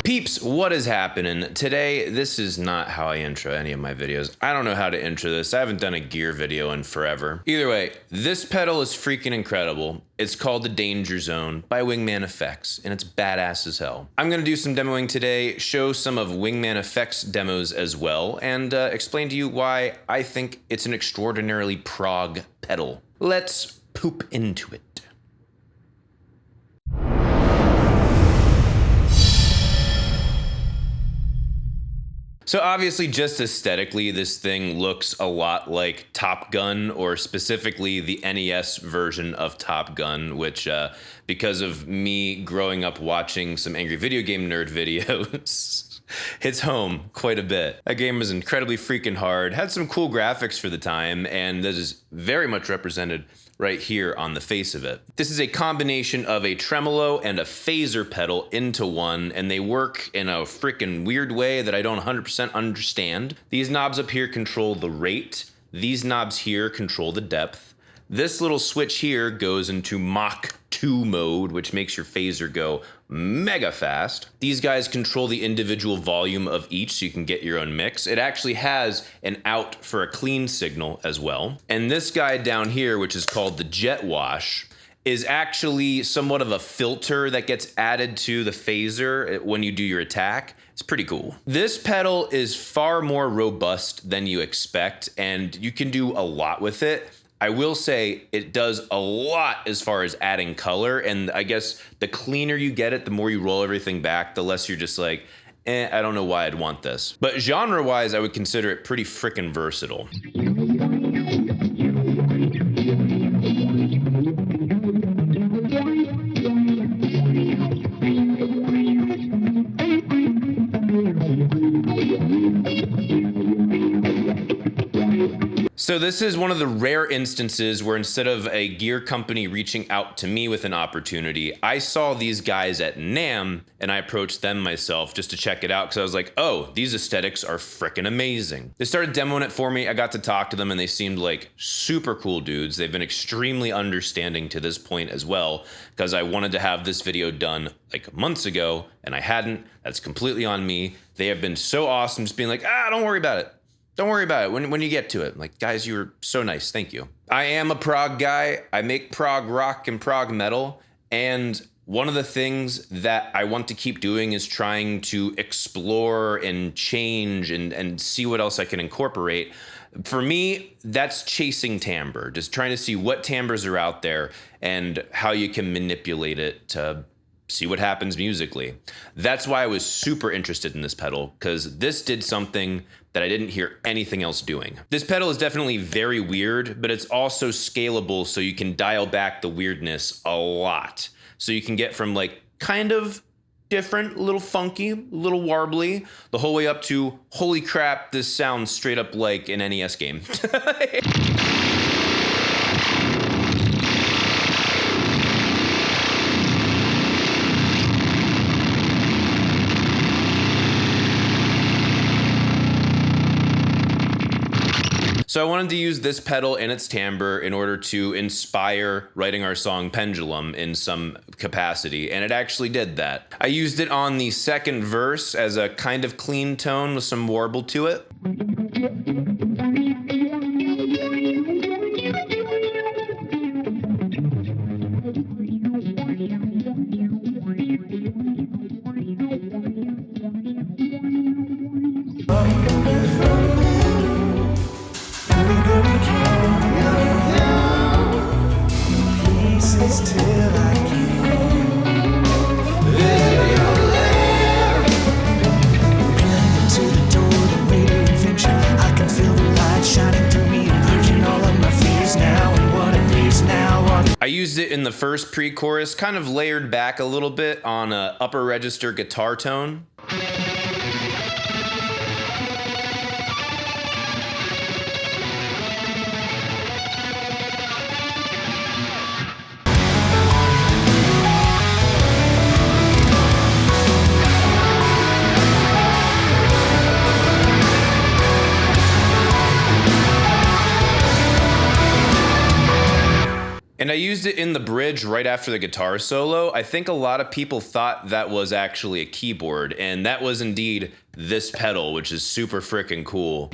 Peeps, what is happening? Today, this is not how I intro any of my videos. I don't know how to intro this. I haven't done a gear video in forever. Either way, this pedal is freaking incredible. It's called the Danger Zone by Wingman Effects, and it's badass as hell. I'm gonna do some demoing today, show some of Wingman Effects demos as well, and explain to you why I think it's an extraordinarily prog pedal. Let's poop into it. So obviously, just aesthetically, this thing looks a lot like Top Gun, or specifically the NES version of Top Gun, which, because of me growing up watching some Angry Video Game Nerd videos, hits home quite a bit. That game was incredibly freaking hard, had some cool graphics for the time, and this is very much represented right here on the face of it. This is a combination of a tremolo and a phaser pedal into one, and they work in a freaking weird way that I don't 100% understand. These knobs up here control the rate. These knobs here control the depth. This little switch here goes into Mach 2 mode, which makes your phaser go mega fast. These guys control the individual volume of each, so you can get your own mix. It actually has an out for a clean signal as well. And this guy down here, which is called the jet wash, is actually somewhat of a filter that gets added to the phaser when you do your attack. It's pretty cool. This pedal is far more robust than you expect, and you can do a lot with it. I will say it does a lot as far as adding color, and I guess the cleaner you get it, the more you roll everything back, the less you're just like, I don't know why I'd want this. But genre-wise, I would consider it pretty frickin' versatile. So this is one of the rare instances where instead of a gear company reaching out to me with an opportunity, I saw these guys at NAMM and I approached them myself just to check it out because I was like, oh, these aesthetics are frickin' amazing. They started demoing it for me. I got to talk to them and they seemed like super cool dudes. They've been extremely understanding to this point as well, because I wanted to have this video done like months ago and I hadn't. That's completely on me. They have been so awesome, just being like, don't worry about it. Don't worry about it when you get to it. Like, guys, you were so nice. Thank you. I am a prog guy. I make prog rock and prog metal. And one of the things that I want to keep doing is trying to explore and change and see what else I can incorporate. For me, that's chasing timbre, just trying to see what timbres are out there and how you can manipulate it to see what happens musically. That's why I was super interested in this pedal, because this did something that I didn't hear anything else doing. This pedal is definitely very weird, but it's also scalable, so you can dial back the weirdness a lot. So you can get from like kind of different, a little funky, a little warbly, the whole way up to, holy crap, this sounds straight up like an NES game. So I wanted to use this pedal and its timbre in order to inspire writing our song Pendulum in some capacity, and it actually did that. I used it on the second verse as a kind of clean tone with some warble to it. I used it in the first pre-chorus, kind of layered back a little bit on an upper register guitar tone. And I used it in the bridge right after the guitar solo. I think a lot of people thought that was actually a keyboard, and that was indeed this pedal, which is super freaking cool.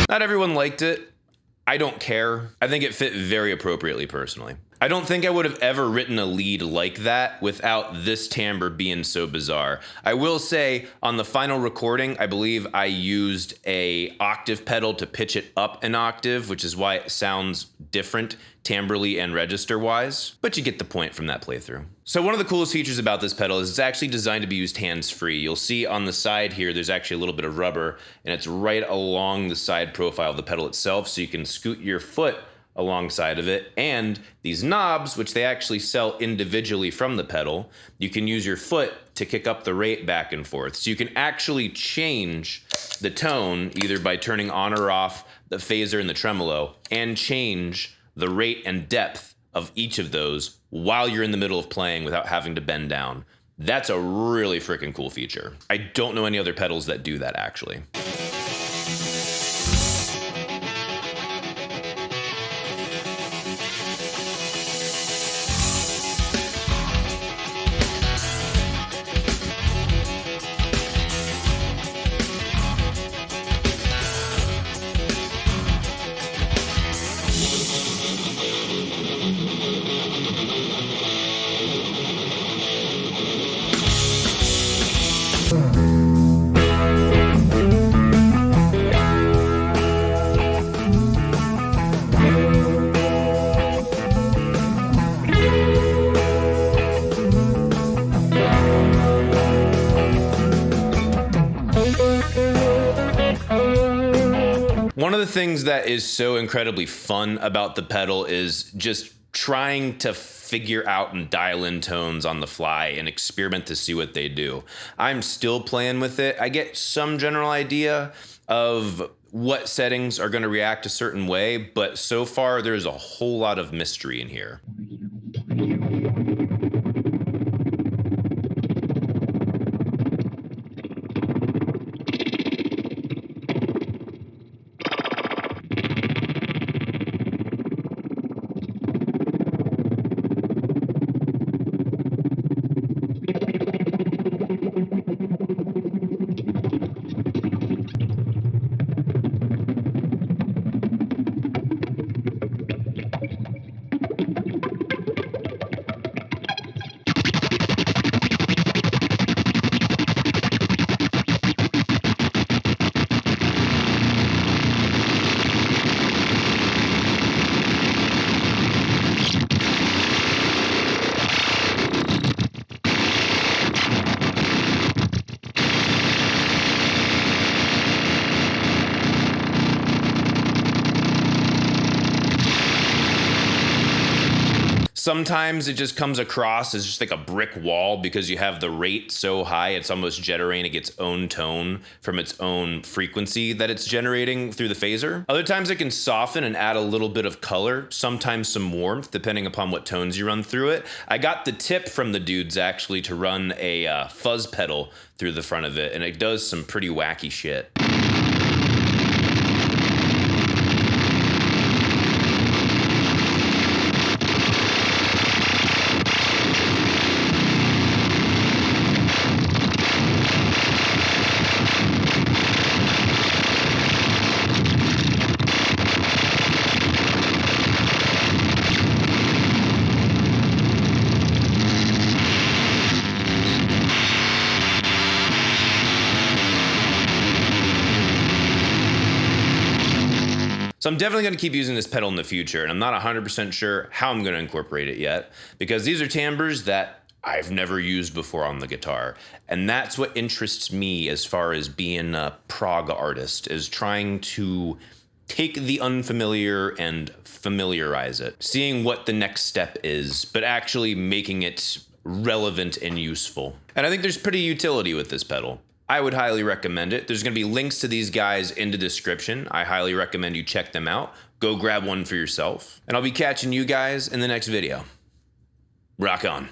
Not everyone liked it. I don't care. I think it fit very appropriately personally. I don't think I would have ever written a lead like that without this timbre being so bizarre. I will say on the final recording, I believe I used a octave pedal to pitch it up an octave, which is why it sounds different timbrely and register wise, but you get the point from that playthrough. So one of the coolest features about this pedal is it's actually designed to be used hands-free. You'll see on the side here, there's actually a little bit of rubber, and it's right along the side profile of the pedal itself, so you can scoot your foot alongside of it. And these knobs, which they actually sell individually from the pedal, you can use your foot to kick up the rate back and forth. So you can actually change the tone either by turning on or off the phaser and the tremolo, and change the rate and depth of each of those while you're in the middle of playing without having to bend down. That's a really freaking cool feature. I don't know any other pedals that do that actually. One of the things that is so incredibly fun about the pedal is just trying to figure out and dial in tones on the fly and experiment to see what they do. I'm still playing with it. I get some general idea of what settings are going to react a certain way, but so far there's a whole lot of mystery in here. Sometimes it just comes across as just like a brick wall because you have the rate so high it's almost generating its own tone from its own frequency that it's generating through the phaser. Other times it can soften and add a little bit of color, sometimes some warmth, depending upon what tones you run through it. I got the tip from the dudes actually to run a fuzz pedal through the front of it, and it does some pretty wacky shit. So I'm definitely going to keep using this pedal in the future, and I'm not 100% sure how I'm going to incorporate it yet, because these are timbres that I've never used before on the guitar. And that's what interests me as far as being a prog artist, is trying to take the unfamiliar and familiarize it, seeing what the next step is, but actually making it relevant and useful. And I think there's pretty utility with this pedal. I would highly recommend it. There's going to be links to these guys in the description. I highly recommend you check them out. Go grab one for yourself. And I'll be catching you guys in the next video. Rock on.